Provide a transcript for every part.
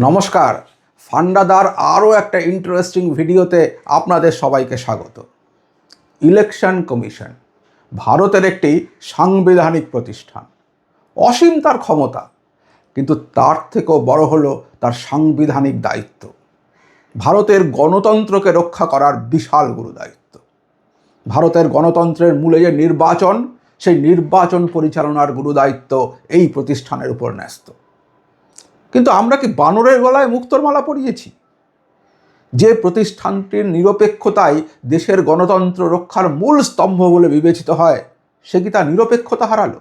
নমস্কার, ফান্ডাদার আরও একটা ইন্টারেস্টিং ভিডিওতে আপনাদের সবাইকে স্বাগত। ইলেকশন কমিশন ভারতের একটি সাংবিধানিক প্রতিষ্ঠান। অসীম তার ক্ষমতা, কিন্তু তার থেকেও বড় হলো তার সাংবিধানিক দায়িত্ব। ভারতের গণতন্ত্রকে রক্ষা করার বিশাল গুরুদায়িত্ব। ভারতের গণতন্ত্রের মূলে যে নির্বাচন, সেই নির্বাচন পরিচালনার গুরুদায়িত্ব এই প্রতিষ্ঠানের উপর ন্যস্ত। কিন্তু আমরা কি বানরের গলায় মুক্তোর মালা পরিয়েছি? যে প্রতিষ্ঠানটির নিরপেক্ষতাই দেশের গণতন্ত্র রক্ষার মূল স্তম্ভ বলে বিবেচিত হয়, সে কি তার নিরপেক্ষতা হারালো?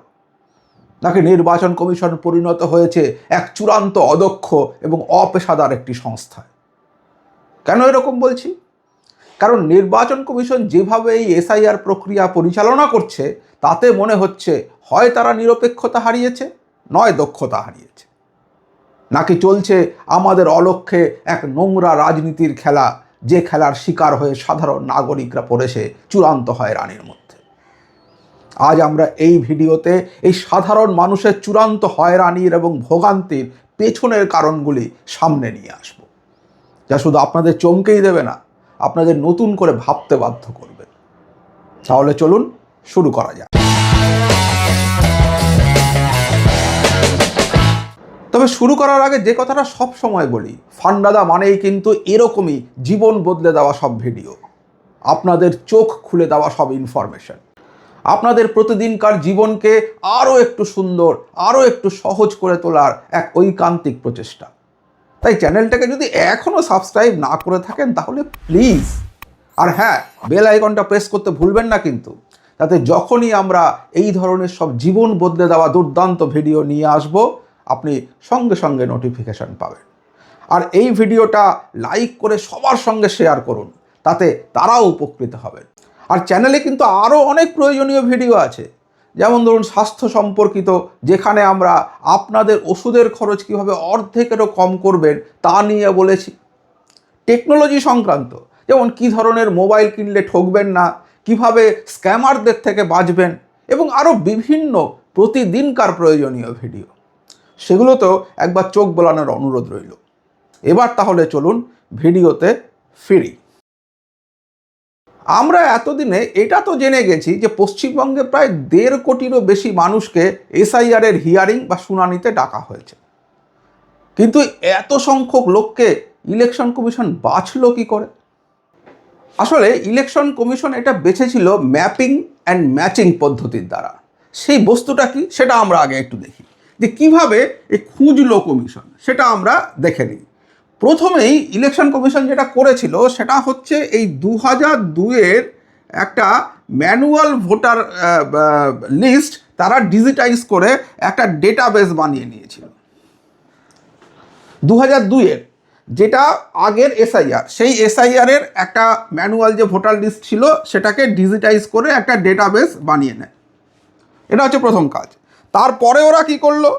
নাকি নির্বাচন কমিশন পরিণত হয়েছে এক চূড়ান্ত অদক্ষ এবং অপেশাদার একটি সংস্থায়? কেন এরকম বলছি? কারণ নির্বাচন কমিশন যেভাবে এই এসআইআর প্রক্রিয়া পরিচালনা করছে, তাতে মনে হচ্ছে হয় তারা নিরপেক্ষতা হারিয়েছে, নয় দক্ষতা হারিয়েছে। নাকি চলছে আমাদের অলক্ষ্যে এক নোংরা রাজনীতির খেলা, যে খেলার শিকার হয়ে সাধারণ নাগরিকরা পড়েছে চূড়ান্ত হয়রানির মধ্যে। আজ আমরা এই ভিডিওতে এই সাধারণ মানুষের চূড়ান্ত হয়রানির এবং ভোগান্তির পেছনের কারণগুলি সামনে নিয়ে আসব, যা শুধু আপনাদের চমকেই দেবে না, আপনাদের নতুন করে ভাবতে বাধ্য করবে। তাহলে চলুন শুরু করা যাক। তবে শুরু করার আগে যে কথাটা সব সময় বলি, ফান্ডাদা মানেই কিন্তু এরকমই জীবন বদলে দেওয়া সব ভিডিও, আপনাদের চোখ খুলে দেওয়া সব ইনফরমেশন, আপনাদের প্রতিদিনকার জীবনকে আরও একটু সুন্দর, আরও একটু সহজ করে তোলার এক ঐকান্তিক প্রচেষ্টা। তাই চ্যানেলটাকে যদি এখনও সাবস্ক্রাইব না করে থাকেন তাহলে প্লিজ, আর হ্যাঁ, বেল আইকনটা প্রেস করতে ভুলবেন না কিন্তু, তাতে যখনই আমরা এই ধরনের সব জীবন বদলে দেওয়া দুর্দান্ত ভিডিও নিয়ে আসব, আপনি সঙ্গে সঙ্গে নোটিফিকেশান পাবেন। আর এই ভিডিওটা লাইক করে সবার সঙ্গে শেয়ার করুন, তাতে তারাও উপকৃত হবেন। আর চ্যানেলে কিন্তু আরও অনেক প্রয়োজনীয় ভিডিও আছে, যেমন ধরুন স্বাস্থ্য সম্পর্কিত, যেখানে আমরা আপনাদের ওষুধের খরচ কীভাবে অর্ধেকেরও কম করবেন তা নিয়ে বলেছি। টেকনোলজি সংক্রান্ত, যেমন কী ধরনের মোবাইল কিনলে ঠকবেন না, কিভাবে স্ক্যামারদের থেকে বাঁচবেন, এবং আরও বিভিন্ন প্রতিদিনকার প্রয়োজনীয় ভিডিও, সেগুলোতেও একবার চোখ বোলানোর অনুরোধ রইল। এবার তাহলে চলুন ভিডিওতে ফিরি। আমরা এতদিনে এটা তো জেনে গেছি যে পশ্চিমবঙ্গে প্রায় 1.5 কোটিরও বেশি মানুষকে এসআইআরের হিয়ারিং বা শুনানিতে ডাকা হয়েছে। কিন্তু এত সংখ্যক লোককে ইলেকশন কমিশন বাছল কী করে? আসলে ইলেকশন কমিশন এটা বেছেছিল ম্যাপিং অ্যান্ড ম্যাচিং পদ্ধতির দ্বারা। সেই বস্তুটা কি, সেটা আমরা আগে একটু দেখি যে কীভাবে এই খুঁজলো কমিশন, সেটা আমরা দেখে নিই। প্রথমেই ইলেকশন কমিশন যেটা করেছিল সেটা হচ্ছে এই 2002-এর একটা ম্যানুয়াল ভোটার লিস্ট তারা ডিজিটাইজ করে একটা ডেটাবেস বানিয়ে নিয়েছিল। 2002-এর যেটা আগের এসআইআর, সেই এসআইআরের একটা ম্যানুয়াল যে ভোটার লিস্ট ছিল সেটাকে ডিজিটাইজ করে একটা ডেটাবেস বানিয়ে নেয়। এটা হচ্ছে প্রথম কাজ। তারপরে ওরা কি করলো?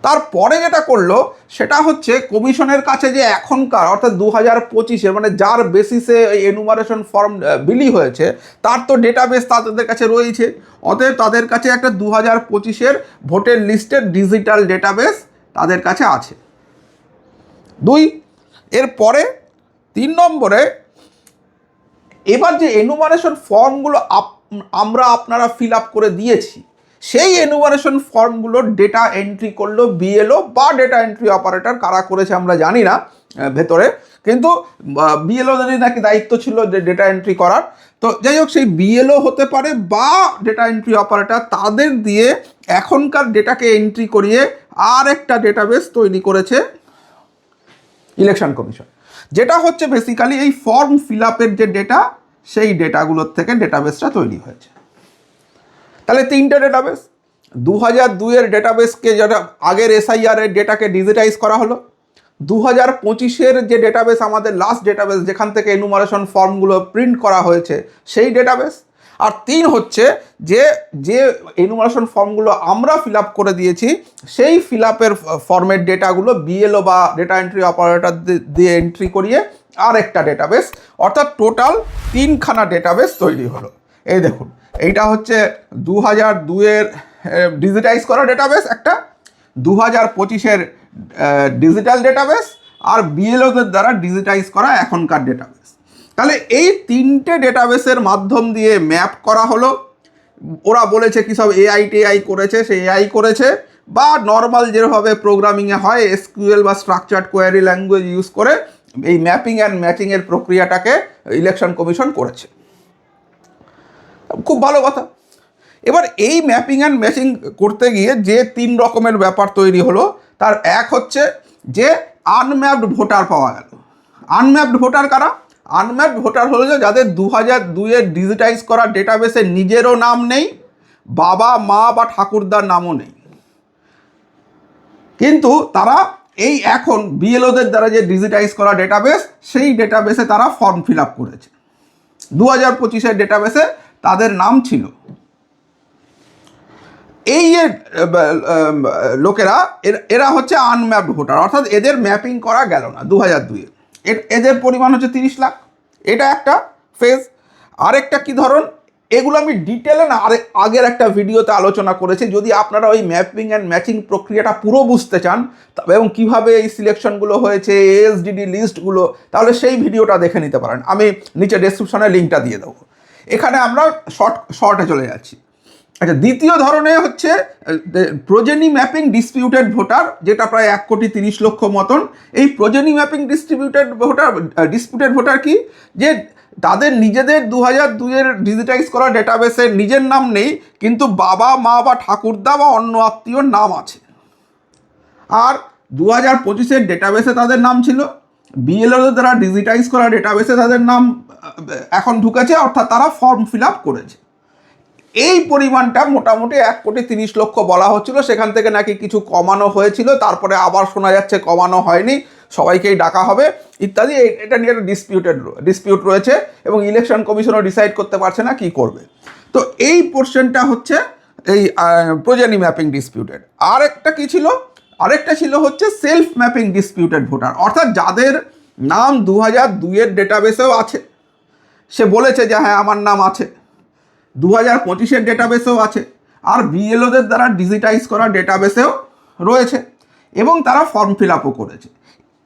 তারপরে যেটা করলো সেটা হচ্ছে কমিশনের কাছে যে এখনকার অর্থাৎ 2025-এর মানে যার বেসিসে এই এনুমারেশন ফর্ম বিলি হয়েছে তার তো ডেটাবেস তাদের কাছে রয়েছে। অতএব তাদের কাছে একটা 2025-এর ভোটের লিস্টের ডিজিটাল ডেটাবেস তাদের কাছে আছে। 2, এরপরে 3 নম্বরে, এবার যে এনুমারেশন ফর্মগুলো আপনারা ফিল আপ করে দিয়েছি, সেই এনুমারেশন ফর্মগুলোর ডেটা এন্ট্রি করলো বিএলও বা ডেটা এন্ট্রি অপারেটর, কারা করেছে আমরা জানি না ভেতরে, কিন্তু বিএলওদেরই নাকি দায়িত্ব ছিল যে ডেটা এন্ট্রি করার। তো যাই হোক, সেই বিএলও হতে পারে বা ডেটা এন্ট্রি অপারেটর, তাদের দিয়ে এখনকার ডেটাকে এন্ট্রি করিয়ে আর একটা ডেটাবেস তৈরি করেছে ইলেকশন কমিশন, যেটা হচ্ছে বেসিক্যালি এই ফর্ম ফিল আপের যে ডেটা, সেই ডেটাগুলোর থেকে ডেটাবেসটা তৈরি হয়েছে। তাহলে 3টে ডেটাবেস, 2002-এর ডেটাবেসকে যেটা আগের এসআইআরের ডেটাকে ডিজিটাইজ করা হলো, 2025-এর যে ডেটাবেস আমাদের লাস্ট ডেটাবেস যেখান থেকে এনুমারেশন ফর্মগুলো প্রিন্ট করা হয়েছে সেই ডেটাবেস, আর 3 হচ্ছে যে যে এনুমারেশন ফর্মগুলো আমরা ফিল আপ করে দিয়েছি সেই ফিল আপের ফর্মের ডেটাগুলো বিএলও বা ডেটা এন্ট্রি অপারেটর দিয়ে এন্ট্রি করিয়ে আর একটা ডেটাবেস, অর্থাৎ টোটাল 3খানা ডেটাবেস তৈরি হলো। এই দেখুন, এইটা হচ্ছে 2002-এর ডিজিটাইজ করা ডেটাবেস একটা, 2025-এর ডিজিটাল ডেটাবেস আর বিএলওদের দ্বারা ডিজিটাইজ করা এখনকার ডেটাবেস। তাহলে এই তিনটে ডেটাবেসের মাধ্যম দিয়ে ম্যাপ করা হলো। ওরা বলেছে কি সব এআই টেআই করেছে, সে এআই করেছে, বা নর্মাল যেভাবে প্রোগ্রামিংয়ে হয় এসকিউএল বা স্ট্রাকচার্ড কোয়ারি ল্যাঙ্গুয়েজ ইউজ করে এই ম্যাপিং অ্যান্ড ম্যাচিংয়ের প্রক্রিয়াটাকে ইলেকশন কমিশন করেছে। খুব ভালো কথা। এবার এই ম্যাপিং অ্যান্ড ম্যাচিং করতে গিয়ে যে 3 রকমের ব্যাপার তৈরি হলো, তার এক হচ্ছে যে আনম্যাপড ভোটার পাওয়া গেল। আনম্যাপড ভোটার কারা? আনম্যাপড ভোটার হলো যে যাদের 2002-এর ডিজিটাইজ করা ডেটাবেসে নিজেরও নাম নেই, বাবা মা বা ঠাকুরদার নামও নেই, কিন্তু তারা এই এখন বিএলওদের দ্বারা যে ডিজিটাইজ করা ডেটাবেস, সেই ডেটাবেসে তারা ফর্ম ফিল আপ করেছে। 2025-এর ডেটাবেসে তাদের নাম ছিল। এই লোকেরা এরা হচ্ছে আনম্যাপড ভোটার, অর্থাৎ এদের ম্যাপিং করা গেল না 2002-এ। এদের পরিমাণ হচ্ছে 30 লাখ। এটা একটা ফেজ। আরেকটা কি ধরন, এগুলো আমি ডিটেলে না আগের একটা ভিডিওতে আলোচনা করেছি। যদি আপনারা ওই ম্যাপিং অ্যান্ড ম্যাচিং প্রক্রিয়াটা পুরো বুঝতে চান এবং কিভাবে এই সিলেকশনগুলো হয়েছে, এএসডিডি লিস্টগুলো, তাহলে সেই ভিডিওটা দেখে নিতে পারেন। আমি নিচে ডেসক্রিপশনে লিঙ্কটা দিয়ে দেবো। এখানে আমরা শর্টে চলে যাচ্ছি। আচ্ছা, দ্বিতীয় ধরনে হচ্ছে প্রোজেনি ম্যাপিং ডিসপিউটেড ভোটার, যেটা প্রায় 1,30,00,000 মতন। এই প্রোজেনি ম্যাপিং ডিসপিউটেড ভোটার কি, যে তাদের নিজেদের 2002-এর ডিজিটাইজ করা ডেটাবেসে নিজের নাম নেই, কিন্তু বাবা মা বা ঠাকুরদা বা অন্য আত্মীয়র নাম আছে। আর 2025-এর ডেটাবেসে তাদের নাম ছিল, বিএলওদের দ্বারা ডিজিটাইজ করা ডেটাবেসে তাদের নাম এখন ঢুকেছে, অর্থাৎ তারা ফর্ম ফিল আপ করেছে। এই পরিমাণটা মোটামুটি 1,30,00,000 বলা হচ্ছিল। সেখান থেকে নাকি কিছু কমানো হয়েছিল, তারপরে আবার শোনা যাচ্ছে কমানো হয়নি, সবাইকেই ডাকা হবে ইত্যাদি। এটা নিয়ে একটা ডিসপিউট রয়েছে এবং ইলেকশন কমিশনও ডিসাইড করতে পারছে না কি করবে। তো এই পোর্শনটা হচ্ছে এই প্রোজেনি ম্যাপিং ডিসপিউটেড। আরেকটা কি ছিল? আরেকটা ছিল হচ্ছে সেলফ ম্যাপিং ডিসপিউটেড ভোটার, অর্থাৎ যাদের নাম 2002-এর ডেটাবেসেও আছে, সে বলেছে যে হ্যাঁ আমার নাম আছে, 2025-এর ডেটাবেসেও আছে, আর বিএলওদের দ্বারা ডিজিটাইজ করা ডেটাবেসেও রয়েছে, এবং তারা ফর্ম ফিল আপও করেছে।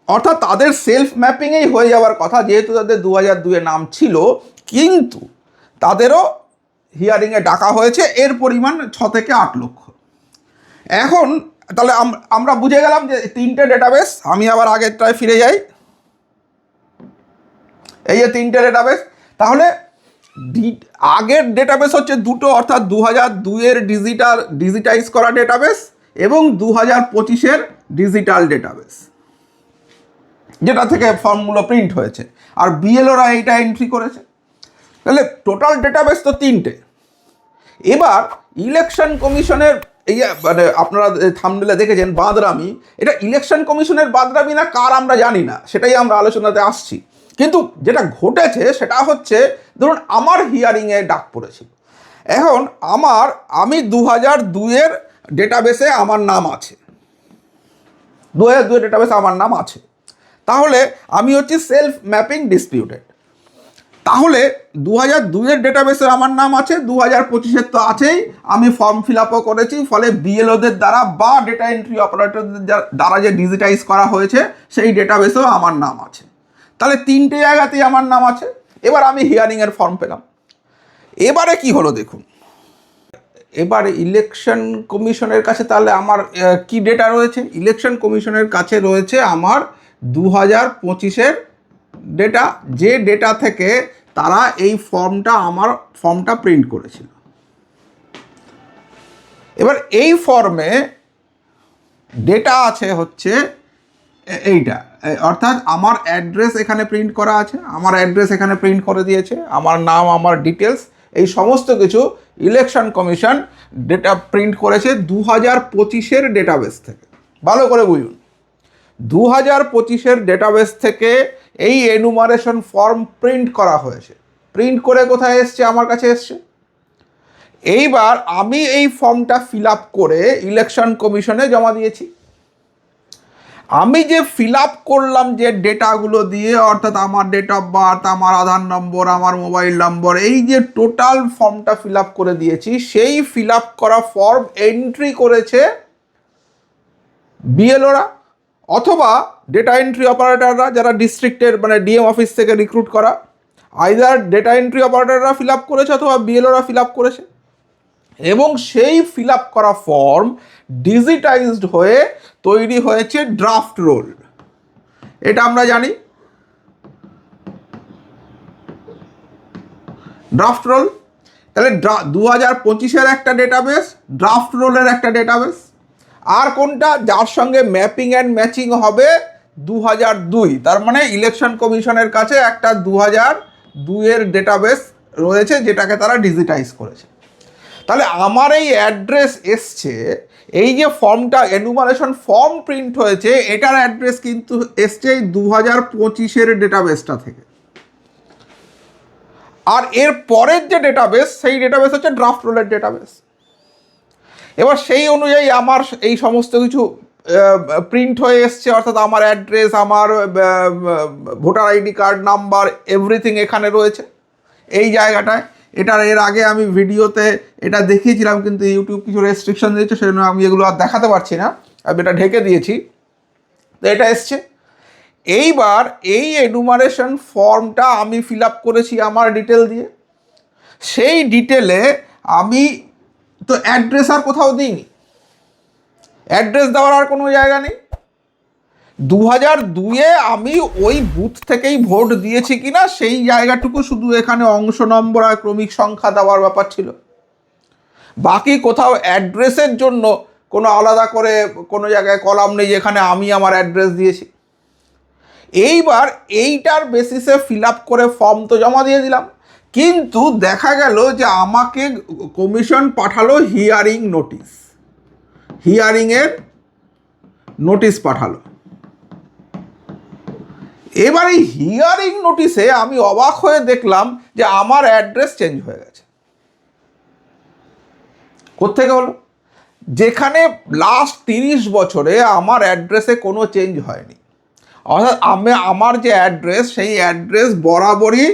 অর্থাৎ তাদের সেলফ ম্যাপিংয়েই হয়ে যাওয়ার কথা, যেহেতু তাদের 2002-এ নাম ছিল, কিন্তু তাদেরও হিয়ারিংয়ে ডাকা হয়েছে। এর পরিমাণ 6 থেকে 8 লক্ষ। এখন তাহলে আমরা বুঝে গেলাম যে 3টে ডেটাবেস। আমি আবার আগেরটায় ফিরে যাই। এই যে 3টে ডেটাবেস, তাহলে আগের ডেটাবেস হচ্ছে 2টো, অর্থাৎ 2002-এর ডিজিটাইজ করা ডেটাবেস এবং 2025-এর ডিজিটাল ডেটাবেস, যেটা থেকে ফর্মগুলো প্রিন্ট হয়েছে, আর বিএলওরা এইটা এন্ট্রি করেছে। তাহলে টোটাল ডেটাবেস তো 3টে। এবার ইলেকশন কমিশনের এই মানে আপনারা থাম্বনেলে দেখেছেন বাঁদরামি, এটা ইলেকশন কমিশনের বাঁদরামি না কার আমরা জানি না, সেটাই আমরা আলোচনাতে আসছি। কিন্তু যেটা ঘটেছে সেটা হচ্ছে, ধরুন আমার হিয়ারিংয়ে ডাক পড়েছিল। এখন আমি 2002-এর ডেটাবেসে আমার নাম আছে, 2002-এর ডেটাবেসে আমার নাম আছে, তাহলে আমি হচ্ছি সেলফ ম্যাপিং ডিসপিউটেড। তাহলে 2002-এর ডেটাবেসে আমার নাম আছে, 2025-এর তো আছেই, আমি ফর্ম ফিল আপও করেছি, ফলে বিএলওদের দ্বারা বা ডেটা এন্ট্রি অপারেটরদের দ্বারা যে ডিজিটাইজ করা হয়েছে সেই ডেটাবেসেও আমার নাম আছে। তাহলে 3টে জায়গাতেই আমার নাম আছে। এবার আমি হিয়ারিংয়ের ফর্ম পেলাম। এবারে কি হলো দেখুন, এবারে ইলেকশন কমিশনের কাছে তাহলে আমার কি ডেটা রয়েছে? ইলেকশন কমিশনের কাছে রয়েছে আমার 2025-এর ডেটা, যে ডেটা থেকে তারা এই ফর্মটা প্রিন্ট করেছিল। এবার এই ফর্মে ডেটা আছে হচ্ছে এইটা, অর্থাৎ আমার অ্যাড্রেস এখানে প্রিন্ট করা আছে, আমার অ্যাড্রেস এখানে প্রিন্ট করে দিয়েছে, আমার নাম, আমার ডিটেলস, এই সমস্ত কিছু ইলেকশন কমিশন ডেটা প্রিন্ট করেছে 2025-এর ডেটাবেস থেকে। ভালো করে বুঝুন, 2025-এর ডেটাবেস থেকে এই এনুমারেশন ফর্ম প্রিন্ট করা হয়েছে। প্রিন্ট করে কোথায় এসছে? আমার কাছে এসছে। এইবার আমি এই ফর্মটা ফিল আপ করে ইলেকশন কমিশনে জমা দিয়েছি। আমি যে ফিল আপ করলাম যে ডেটাগুলো দিয়ে, অর্থাৎ আমার ডেট অফ বার্থ, আমার আধার নম্বর, আমার মোবাইল নম্বর, এই যে টোটাল ফর্মটা ফিল আপ করে দিয়েছি, সেই ফিল আপ করা ফর্ম এন্ট্রি করেছে বিএলওরা অথবা ডেটা এন্ট্রি অপারেটররা যারা ডিস্ট্রিক্টের মানে ডিএম অফিস থেকে রিক্রুট করা, আইদার ডেটা এন্ট্রি অপারেটররা ফিল আপ করেছে অথবা বিএলওরা ফিল আপ করেছে, এবং সেই ফিল আপ করা ফর্ম ডিজিটাইজড হয়ে তৈরি হয়েছে ড্রাফট রোল। এটা আমরা জানি ড্রাফট রোল। তাহলে 2025-এর একটা ডেটাবেস, ড্রাফট রোলের একটা ডেটাবেস, আর কোনটা যার সঙ্গে ম্যাপিং অ্যান্ড ম্যাচিং হবে 2002, তার মানে ইলেকশন কমিশনের কাছে একটা 2002-এর ডেটাবেস রয়েছে যেটাকে তারা ডিজিটাইজ করেছে। তাহলে আমার এই অ্যাড্রেস এসছে, এই যে ফর্মটা এনুমারেশন ফর্ম প্রিন্ট হয়েছে, এটার অ্যাড্রেস কিন্তু এসছে এই 2025-এর ডেটাবেসটা থেকে। আর এর পরের যে ডেটাবেস, সেই ডেটাবেস হচ্ছে ড্রাফট রোলের ডেটাবেস। এবার সেই অনুযায়ী আমার এই সমস্ত কিছু প্রিন্ট হয়ে এসছে, অর্থাৎ আমার অ্যাড্রেস, আমার voter ID card number, everything এখানে রয়েছে এই জায়গাটায়। এটার এর আগে আমি ভিডিওতে এটা দেখিয়েছিলাম, কিন্তু ইউটিউব কিছু রেস্ট্রিকশন দিয়েছে, সেজন্য আমি এগুলো আর দেখাতে পারছি না, আমি এটা ঢেকে দিয়েছি। তো এটা এসছে। এইবার এই এনুমারেশন ফর্মটা আমি ফিল আপ করেছি আমার ডিটেল দিয়ে। সেই ডিটেলে আমি তো অ্যাড্রেস আর কোথাও দিইনি, অ্যাড্রেস দেওয়ার আর কোনো জায়গা নেই। 2002-এ আমি ওই বুথ থেকেই ভোট দিয়েছি কিনা সেই জায়গাটুকু শুধু এখানে অংশ নম্বর আর ক্রমিক সংখ্যা দেওয়ার ব্যাপার ছিল। বাকি কোথাও অ্যাড্রেসের জন্য কোনো আলাদা করে কোনো জায়গায় কলাম নেই যেখানে আমি আমার অ্যাড্রেস দিয়েছি। এইবার এইটার বেসিসে ফিল আপ করে ফর্ম তো জমা দিয়ে দিলাম, কিন্তু দেখা গেল যে আমাকে কমিশন পাঠালো হিয়ারিং নোটিশ, হিয়ারিংয়ের নোটিশ পাঠালো। এবার এই হিয়ারিং নোটিশে আমি অবাক হয়ে দেখলাম যে আমার অ্যাড্রেস চেঞ্জ হয়ে গেছে। কোত্থেকে হলো? যেখানে লাস্ট 30 বছরে আমার অ্যাড্রেসে কোনো চেঞ্জ হয়নি, অর্থাৎ আমার যে অ্যাড্রেস, সেই অ্যাড্রেস বরাবরই,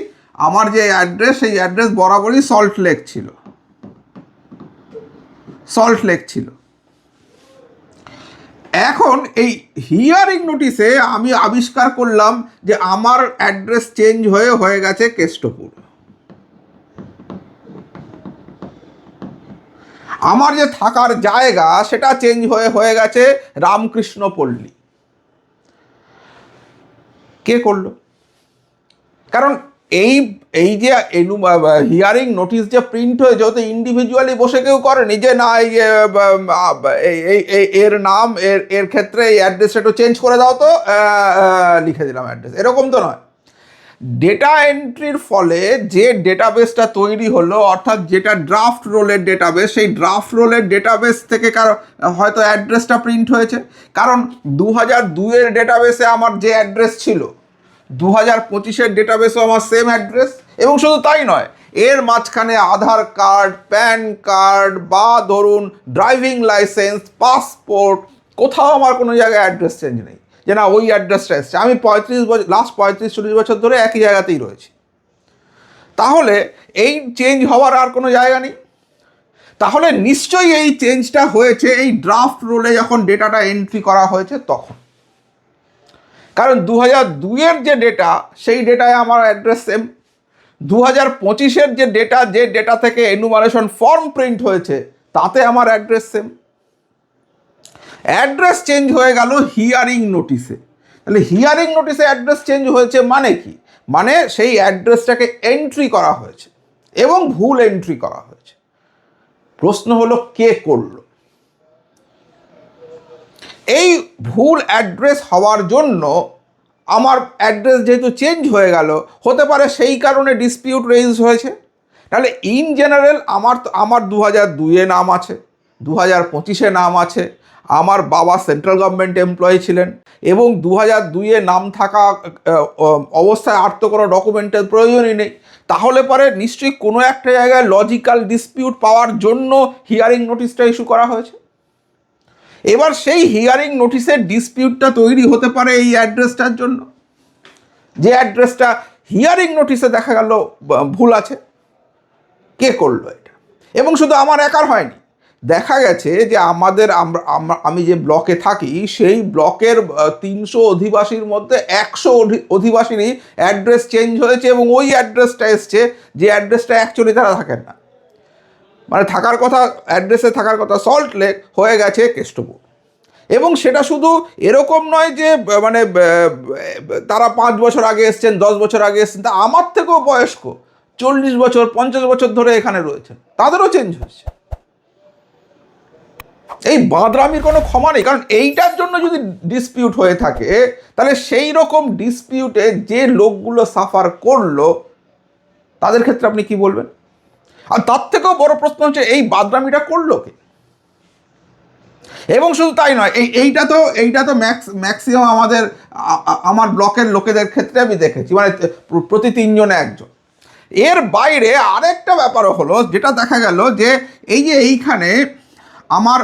আমার যে অ্যাড্রেস সেই অ্যাড্রেস বরাবরই সল্ট লেক ছিল, সল্ট লেক ছিল। এখন এই হিয়ারিং নোটিশে আমি আবিষ্কার করলাম যে আমার অ্যাড্রেস চেঞ্জ হয়ে গেছে কেষ্টপুর। আমার যে থাকার জায়গা সেটা চেঞ্জ হয়ে গেছে রামকৃষ্ণপল্লী। কে করলো? কারণ এই যে হিয়ারিং নোটিশ যে প্রিন্ট হয়েছে, ওতে ইন্ডিভিজুয়ালি বসে কেউ করেনি যে না এর নাম এর ক্ষেত্রে এই অ্যাড্রেসটা একটু চেঞ্জ করে দাও, তো লিখে দিলাম অ্যাড্রেস, এরকম তো নয়। ডেটা এন্ট্রির ফলে যে ডেটাবেসটা তৈরি হলো, অর্থাৎ যেটা ড্রাফট রোলের ডেটাবেস, সেই ড্রাফট রোলের ডেটাবেস থেকে হয়তো অ্যাড্রেসটা প্রিন্ট হয়েছে। কারণ 2002-এর ডেটাবেসে আমার যে অ্যাড্রেস ছিল, 2025-এর ডেটাবেসও আমার সেম অ্যাড্রেস। এবং শুধু তাই নয়, এর মাঝখানে আধার কার্ড, প্যান কার্ড বা ধরুন ড্রাইভিং লাইসেন্স, পাসপোর্ট, কোথাও আমার কোনো জায়গায় অ্যাড্রেস চেঞ্জ নেই যে না ওই অ্যাড্রেসটা এসছে। আমি লাস্ট 35-40 বছর ধরে একই জায়গাতেই রয়েছি। তাহলে এই চেঞ্জ হওয়ার আর কোনো জায়গা নেই। তাহলে নিশ্চয়ই এই চেঞ্জটা হয়েছে এই ড্রাফট রোলে যখন ডেটাটা এন্ট্রি করা হয়েছে তখন। কারণ 2002-এর যে ডেটা, সেই ডেটায় আমার অ্যাড্রেস সেম। 2025-এর যে ডেটা থেকে এনুমারেশন ফর্ম প্রিন্ট হয়েছে, তাতে আমার অ্যাড্রেস সেম। অ্যাড্রেস চেঞ্জ হয়ে গেল হিয়ারিং নোটিশে। তাহলে হিয়ারিং নোটিশে অ্যাড্রেস চেঞ্জ হয়েছে মানে কি? মানে সেই অ্যাড্রেসটাকে এন্ট্রি করা হয়েছে এবং ভুল এন্ট্রি করা হয়েছে। প্রশ্ন হলো কে করলো? এই ভুল অ্যাড্রেস হওয়ার জন্য আমার অ্যাড্রেস যেহেতু চেঞ্জ হয়ে গেল, হতে পারে সেই কারণে ডিসপিউট রেইজ হয়েছে। তাহলে ইন জেনারেল আমার 2002-এ নাম আছে, 2025-এ নাম আছে, আমার বাবা সেন্ট্রাল গভর্নমেন্ট এমপ্লয়ি ছিলেন, এবং 2002-এ নাম থাকা অবস্থায় আর তো কোনো ডকুমেন্টের প্রয়োজনই নেই। তাহলে পরে নিশ্চয়ই কোনো একটা জায়গায় লজিক্যাল ডিসপিউট পাওয়ার জন্য হিয়ারিং নোটিশটা ইস্যু করা হয়েছে। এবার সেই হিয়ারিং নোটিশের ডিসপিউটটা তৈরি হতে পারে এই অ্যাড্রেসটার জন্য, যে অ্যাড্রেসটা হিয়ারিং নোটিশে দেখা গেল ভুল আছে। কে করলো এটা? এবং শুধু আমার একার হয়নি, দেখা গেছে যে আমি যে ব্লকে থাকি সেই ব্লকের 300 অধিবাসীর মধ্যে 100 অধিবাসীরই অ্যাড্রেস চেঞ্জ হয়েছে এবং ওই অ্যাড্রেসটা এসছে যে অ্যাড্রেসটা অ্যাকচুয়ালি তারা থাকেন না, মানে থাকার কথা অ্যাড্রেসে থাকার কথা সল্ট লেক হয়ে গেছে কেষ্টপুর। এবং সেটা শুধু এরকম নয় যে মানে তারা 5 বছর আগে এসছেন, 10 বছর আগে এসছেন, তা আমার থেকেও বয়স্ক 40 বছর 50 বছর ধরে এখানে রয়েছেন, তাদেরও চেঞ্জ হচ্ছে। এই বাঁদরামির কোনো ক্ষমা নেই, কারণ এইটার জন্য যদি ডিসপিউট হয়ে থাকে তাহলে সেই রকম ডিসপিউটে যে লোকগুলো সাফার করলো তাদের ক্ষেত্রে আপনি কি বলবেন? আর তার থেকেও বড় প্রশ্ন হচ্ছে এই বাঁদরামিটা করলো কে? এবং শুধু তাই নয়, এইটা তো ম্যাক্সিমাম আমার ব্লকের লোকেদের ক্ষেত্রে আমি দেখেছি, মানে প্রতি 3 জনে 1 জন। এর বাইরে আরেকটা ব্যাপারও হলো, যেটা দেখা গেল যে এই যে এইখানে আমার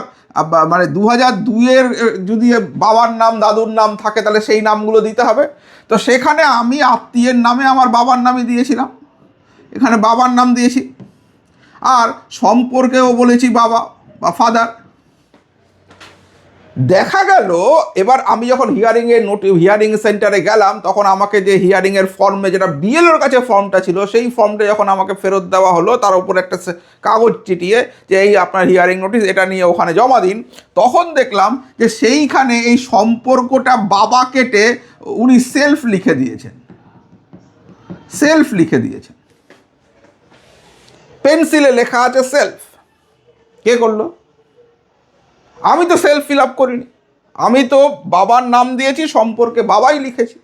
মানে 2002-এর যদি বাবার নাম দাদুর নাম থাকে তাহলে সেই নামগুলো দিতে হবে। তো সেখানে আমি আত্মীয়ের নামে আমার বাবার নামই দিয়েছিলাম, এখানে বাবার নাম দিয়েছি, আর সম্পর্কেও বলেছি বাবা বা ফাদার। দেখা গেল এবার আমি যখন হিয়ারিং সেন্টারে গেলাম তখন আমাকে যে হিয়ারিংয়ের ফর্মে, যেটা বিএলওর কাছে ফর্মটা ছিল, সেই ফর্মটা যখন আমাকে ফেরত দেওয়া হলো, তার উপর একটা কাগজ চিটিয়ে যে এই আপনার হিয়ারিং নোটিশ, এটা নিয়ে ওখানে জমা দিন, তখন দেখলাম যে সেইখানে এই সম্পর্কটা বাবা কেটে উনি সেলফ লিখে দিয়েছেন, পেন্সিলে লেখা আছে সেলফ। কে করলো? আমি তো সেলফ ফিল আপ করিনি, আমি তো বাবার নাম দিয়েছি, সম্পর্কে বাবাই লিখেছি,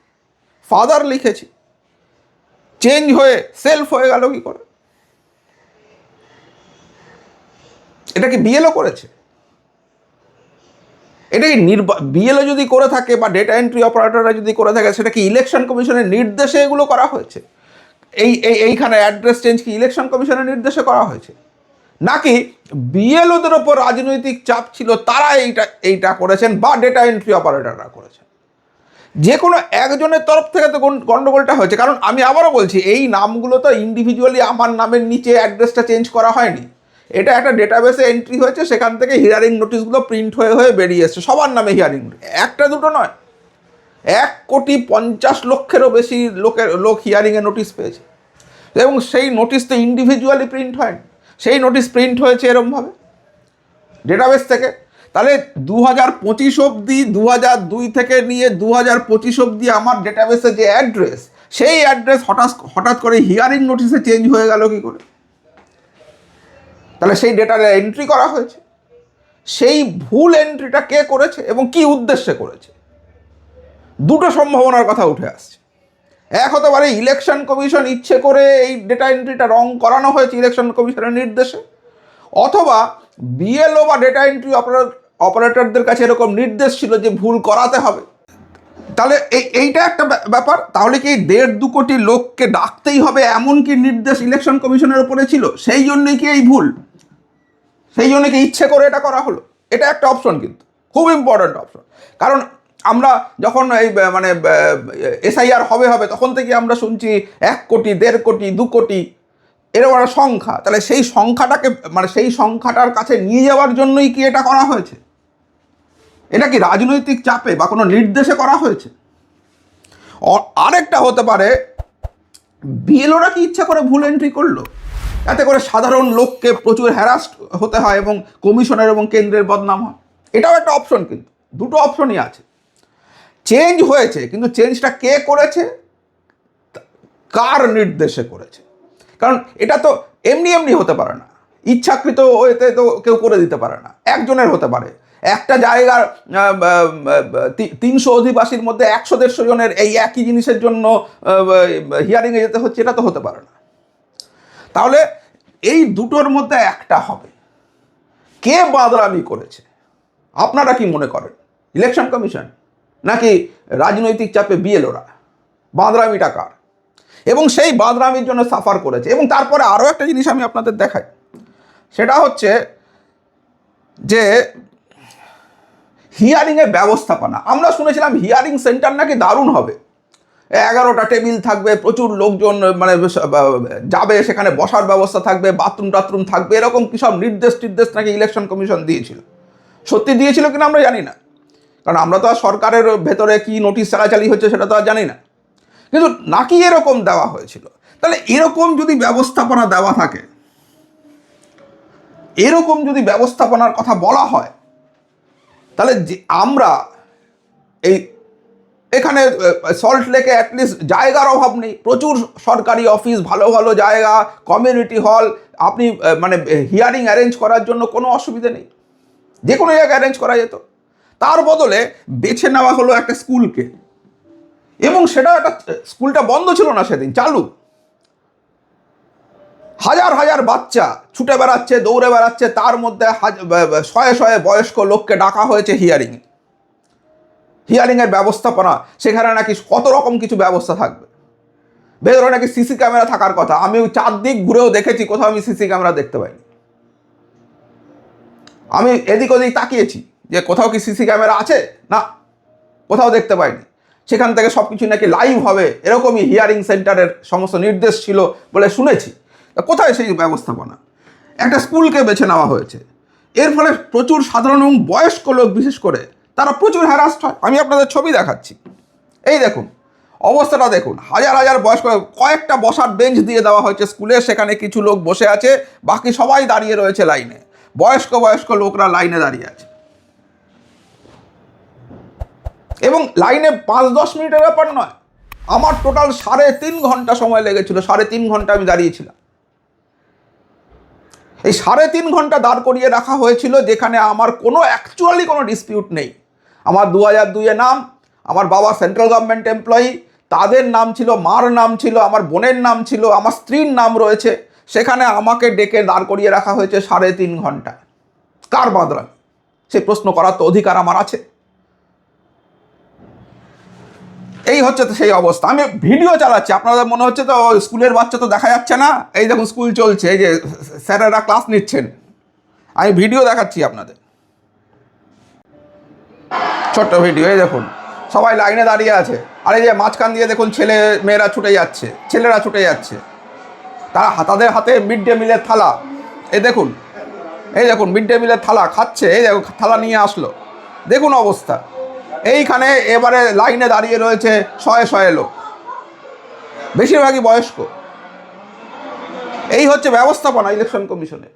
ফাদার লিখেছি, চেঞ্জ হয়ে সেলফ হয়ে গেল কি করে? এটা কি বিএলও করেছে? এটা কি বিএলও যদি করে থাকে বা ডেটা এন্ট্রি অপারেটররা যদি করে থাকে, সেটা কি ইলেকশন কমিশনের নির্দেশে এগুলো করা হয়েছে? এইখানে অ্যাড্রেস চেঞ্জ কি ইলেকশন কমিশনের নির্দেশে করা হয়েছে, নাকি বিএলওদের ওপর রাজনৈতিক চাপ ছিল তারা এইটা করেছেন, বা ডেটা এন্ট্রি অপারেটররা করেছেন? যে কোনো একজনের তরফ থেকে তো গন্ডগোলটা হয়েছে। কারণ আমি আবারও বলছি, এই নামগুলো তো ইন্ডিভিজুয়ালি আমার নামের নিচে অ্যাড্রেসটা চেঞ্জ করা হয়নি, এটা একটা ডেটাবেসে এন্ট্রি হয়েছে, সেখান থেকে হিয়ারিং নোটিশগুলো প্রিন্ট হয়ে বেরিয়ে এসছে সবার নামে হিয়ারিং নোটিশ, একটা দুটো নয়, 1,50,00,000-এরও বেশি লোক হিয়ারিংয়ে নোটিশ পেয়েছে। এবং সেই নোটিশ তো ইন্ডিভিজুয়ালি প্রিন্ট হয়নি, সেই নোটিশ প্রিন্ট হয়েছে এরমভাবে ডেটাবেস থেকে। তাহলে 2025 অবধি, 2002 থেকে নিয়ে 2025 অবধি আমার ডেটাবেসে যে অ্যাড্রেস, সেই অ্যাড্রেস হঠাৎ করে হিয়ারিং নোটিশে চেঞ্জ হয়ে গেল কি করে? তাহলে সেই ডেটাটা এন্ট্রি করা হয়েছে, সেই ভুল এন্ট্রিটা কে করেছে এবং কি উদ্দেশ্যে করেছে? দুটো সম্ভাবনার কথা উঠে আসছে। এক হতে পারে ইলেকশন কমিশন ইচ্ছে করে এই ডেটা এন্ট্রিটা রং করানো হয়েছে ইলেকশন কমিশনের নির্দেশে, অথবা বিএলও বা ডেটা এন্ট্রি অপারেটরদের কাছে এরকম নির্দেশ ছিল যে ভুল করাতে হবে। তাহলে এইটা একটা ব্যাপার। তাহলে কি 1.5-2 কোটি লোককে ডাকতেই হবে এমন কি নির্দেশ ইলেকশন কমিশনের উপরে ছিল? সেই জন্যই কি এই ভুল? সেই জন্য কি ইচ্ছে করে এটা করা হলো? এটা একটা অপশন, কিন্তু খুব ইম্পর্ট্যান্ট অপশন। কারণ আমরা যখন এই মানে এসআইআর হবে তখন থেকে আমরা শুনছি 1 কোটি, 1.5 কোটি, 2 কোটি, এরকম একটা সংখ্যা। তাহলে সেই সংখ্যাটাকে, মানে সেই সংখ্যাটার কাছে নিয়ে যাওয়ার জন্যই কি এটা করা হয়েছে? এটা কি রাজনৈতিক চাপে বা কোনো নির্দেশে করা হয়েছে? আরেকটা হতে পারে, বিএলওরা কি ইচ্ছা করে ভুল এন্ট্রি করলো, এতে করে সাধারণ লোককে প্রচুর হ্যারাস্ট হতে হয় এবং কমিশনের এবং কেন্দ্রের বদনাম হয়। এটাও একটা অপশন, কিন্তু দুটো অপশনই আছে। চেঞ্জ হয়েছে, কিন্তু চেঞ্জটা কে করেছে, কার নির্দেশে করেছে? কারণ এটা তো এমনি হতে পারে না, ইচ্ছাকৃত এতে তো কেউ করে দিতে পারে না। একজনের হতে পারে, একটা জায়গার 300 অধিবাসীর মধ্যে 100-150 জনের এই একই জিনিসের জন্য হিয়ারিংয়ে যেতে হচ্ছে, এটা তো হতে পারে না। তাহলে এই দুটোর মধ্যে একটা হবে। কে বাঁদরামি করেছে? আপনারা কি মনে করেন, ইলেকশন কমিশন নাকি রাজনৈতিক চাপে বিএলওরা? বাঁদরামিটা কার? এবং সেই বাঁদরামির জন্য সাফার করেছে। এবং তারপরে আরও একটা জিনিস আমি আপনাদের দেখাই, সেটা হচ্ছে যে হিয়ারিংয়ের ব্যবস্থাপনা। আমরা শুনেছিলাম হিয়ারিং সেন্টার নাকি দারুণ হবে, 11টা টেবিল থাকবে, প্রচুর লোকজন মানে যাবে, সেখানে বসার ব্যবস্থা থাকবে, বাথরুম টাথরুম থাকবে, এরকম কি সব নির্দেশ নাকি ইলেকশন কমিশন দিয়েছিল। সত্যি দিয়েছিল কিনা আমরা জানি না, কারণ আমরা তো আর সরকারের ভেতরে কি নোটিশ চালাচালি হচ্ছে সেটা তো আর জানি না, কিন্তু নাকি এরকম দেওয়া হয়েছিল। তাহলে এরকম যদি ব্যবস্থাপনা দেওয়া থাকে, এরকম যদি ব্যবস্থাপনার কথা বলা হয়, তাহলে আমরা এখানে সল্ট লেকে অ্যাটলিস্ট জায়গার অভাব নেই, প্রচুর সরকারি অফিস, ভালো ভালো জায়গা, কমিউনিটি হল, আপনি মানে হিয়ারিং অ্যারেঞ্জ করার জন্য কোনো অসুবিধা নেই, যে কোনো জায়গায় অ্যারেঞ্জ করা যেত। তার বদলে বেছে নেওয়া হলো একটা স্কুলকে, এবং সেটা একটা স্কুলটা বন্ধ ছিল না সেদিন, চালু। হাজার হাজার বাচ্চা ছুটে বেড়াচ্ছে, দৌড়ে বেড়াচ্ছে, তার মধ্যে শয়ে শয়ে বয়স্ক লোককে ডাকা হয়েছে হিয়ারিংয়ের ব্যবস্থাপনা। সেখানে নাকি কত রকম কিছু ব্যবস্থা থাকবে, ভেতরে নাকি সিসি ক্যামেরা থাকার কথা। আমি ওই চারদিক ঘুরেও দেখেছি, কোথাও আমি সিসি ক্যামেরা দেখতে পাইনি। আমি এদিক ওদিক তাকিয়েছি যে কোথাও কি সিসি ক্যামেরা আছে, না, কোথাও দেখতে পাইনি। সেখান থেকে সব কিছু নাকি লাইভ হবে, এরকমই হিয়ারিং সেন্টারের সমস্ত নির্দেশ ছিল বলে শুনেছি। কোথায় সেই ব্যবস্থাপনা? একটা স্কুলকে বেছে নেওয়া হয়েছে, এর ফলে প্রচুর সাধারণ এবং বয়স্ক লোক বিশেষ করে তারা প্রচুর হ্যারাস্ট হয়। আমি আপনাদের ছবি দেখাচ্ছি, এই দেখুন অবস্থাটা দেখুন, হাজার হাজার বয়স্ক, কয়েকটা বসার বেঞ্চ দিয়ে দেওয়া হয়েছে স্কুলে, সেখানে কিছু লোক বসে আছে, বাকি সবাই দাঁড়িয়ে রয়েছে লাইনে, বয়স্ক লোকরা লাইনে দাঁড়িয়ে আছে, এবং লাইনে 5-10 মিনিটের ব্যাপার নয়, আমার টোটাল 3.5 ঘন্টা সময় লেগেছিল, 3.5 ঘন্টা আমি দাঁড়িয়েছিলাম। এই 3.5 ঘন্টা দাঁড় করিয়ে রাখা হয়েছিল, যেখানে আমার অ্যাকচুয়ালি কোনো ডিসপিউট নেই। আমার 2002-এ নাম, আমার বাবা সেন্ট্রাল গভর্নমেন্ট এমপ্লয়ি, তাদের নাম ছিল, মার নাম ছিল, আমার বোনের নাম ছিল, আমার স্ত্রীর নাম রয়েছে, সেখানে আমাকে ডেকে দাঁড় করিয়ে রাখা হয়েছে 3.5 ঘন্টা। কার বাঁদরামি? সে প্রশ্ন করার তো অধিকার আমার আছে। এই হচ্ছে তো সেই অবস্থা। আমি ভিডিও চালাচ্ছি, আপনাদের মনে হচ্ছে তো স্কুলের বাচ্চা তো দেখা যাচ্ছে না, এই দেখুন স্কুল চলছে, এই যে স্যারেরা ক্লাস নিচ্ছেন, আমি ভিডিও দেখাচ্ছি আপনাদের, ছোট্ট ভিডিও। এই দেখুন সবাই লাইনে দাঁড়িয়ে আছে, আর এই যে মাঝখান দিয়ে দেখুন মেয়েরা ছুটে যাচ্ছে, ছেলেরা ছুটে যাচ্ছে, তারা তাদের হাতে মিড ডে মিলের থালা, এই দেখুন মিড ডে মিলের থালা খাচ্ছে, এই দেখুন থালা নিয়ে আসলো, দেখুন অবস্থা। এইখানে এবারে লাইনে দাঁড়িয়ে রয়েছে শয়ে শয়ে লোক, বেশিরভাগই বয়স্ক। এই হচ্ছে ব্যবস্থাপনা ইলেকশন কমিশনের,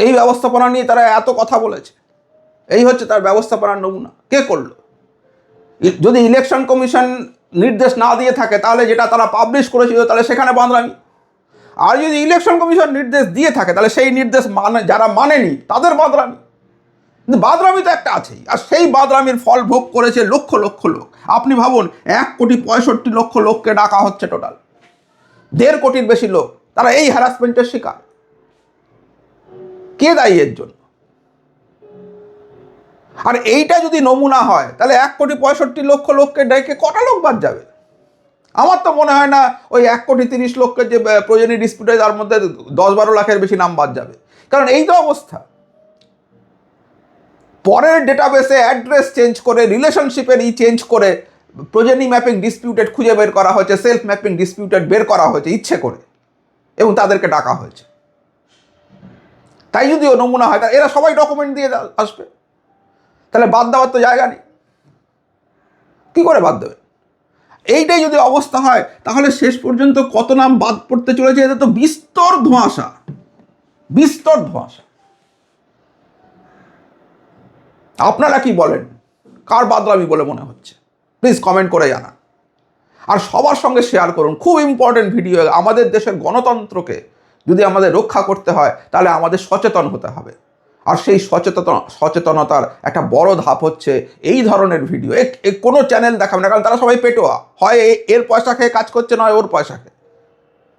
এই ব্যবস্থাপনা নিয়ে তারা এত কথা বলেছে, এই হচ্ছে তার ব্যবস্থাপনার নমুনা। কে করলো? যদি ইলেকশন কমিশন নির্দেশ না দিয়ে থাকে, তাহলে যেটা তারা পাবলিশ করেছিল, তাহলে সেখানে বাঁদরামি। আর যদি ইলেকশন কমিশন নির্দেশ দিয়ে থাকে, তাহলে সেই নির্দেশ যারা মানেনি তাদের বাঁদরামি। কিন্তু বাদরামি তো একটা আছেই, আর সেই বাদরামির ফল ভোগ করেছে লক্ষ লক্ষ লোক। আপনি ভাবুন, 1,65,00,000 লোককে ডাকা হচ্ছে, টোটাল 1.5 কোটির বেশি লোক, তারা এই হ্যারাসমেন্টের শিকার। কে দায়ী এর জন্য? আর এইটা যদি নমুনা হয়, তাহলে 1,65,00,000 লোককে ডেকে কটা লোক বাদ যাবে? আমার তো মনে হয় না ওই 1,30,00,000 যে প্রয়োজনীয় ডিসপিউট, তার মধ্যে 10-12 লাখের বেশি নাম বাদ যাবে। কারণ এই তো অবস্থা, পরের ডেটাবেসে অ্যাড্রেস চেঞ্জ করে, রিলেশনশিপের চেঞ্জ করে প্রোজেনি ম্যাপিং ডিসপিউটেড খুঁজে বের করা হয়েছে, সেলফ ম্যাপিং ডিসপিউটেড বের করা হয়েছে ইচ্ছে করে, এবং তাদেরকে ডাকা হয়েছে। তাই যদিও নমুনা হয়, তা এরা সবাই ডকুমেন্ট দিয়ে আসবে, তাহলে বাদ দেওয়ার তো জায়গা নেই। কী করে বাদ দেবে? এইটাই যদি অবস্থা হয়, তাহলে শেষ পর্যন্ত কত নাম বাদ পড়তে চলেছে, এটা তো বিস্তর ধোঁয়াশা। আপনারা কি বলেন? কার বাদরামি বলে মনে হচ্ছে? প্লিজ কমেন্ট করে জানান, আর সবার সঙ্গে শেয়ার করুন। খুব ইম্পর্টেন্ট ভিডিও। আমাদের দেশের গণতন্ত্রকে যদি আমাদের রক্ষা করতে হয়, তাহলে আমাদের সচেতন হতে হবে, আর সেই সচেতনতার একটা বড় ধাপ হচ্ছে এই ধরনের ভিডিও। কোনো চ্যানেল দেখাবে না, কারণ তারা সবাই পেটোয়া, হয় এর পয়সা খেয়ে কাজ করছে, নয় ওর পয়সা খেয়ে।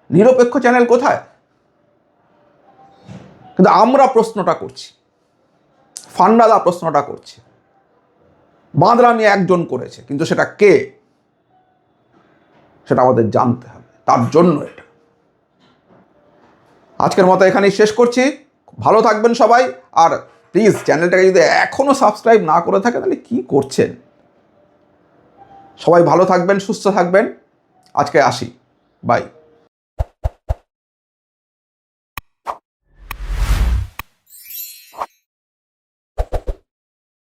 নিরপেক্ষ চ্যানেল কোথায়? কিন্তু আমরা প্রশ্নটা করছি, ফান্ডাদা প্রশ্নটা করছে, বাঁদরামি একজন করেছে, কিন্তু সেটা কে, সেটা আমাদের জানতে হবে। তার জন্য এটা। আজকের মতো এখানেই শেষ করছি। ভালো থাকবেন সবাই, আর প্লিজ চ্যানেলটাকে যদি এখনও সাবস্ক্রাইব না করে থাকে, তাহলে কি করছেন? সবাই ভালো থাকবেন, সুস্থ থাকবেন। আজকে আসি, বাই।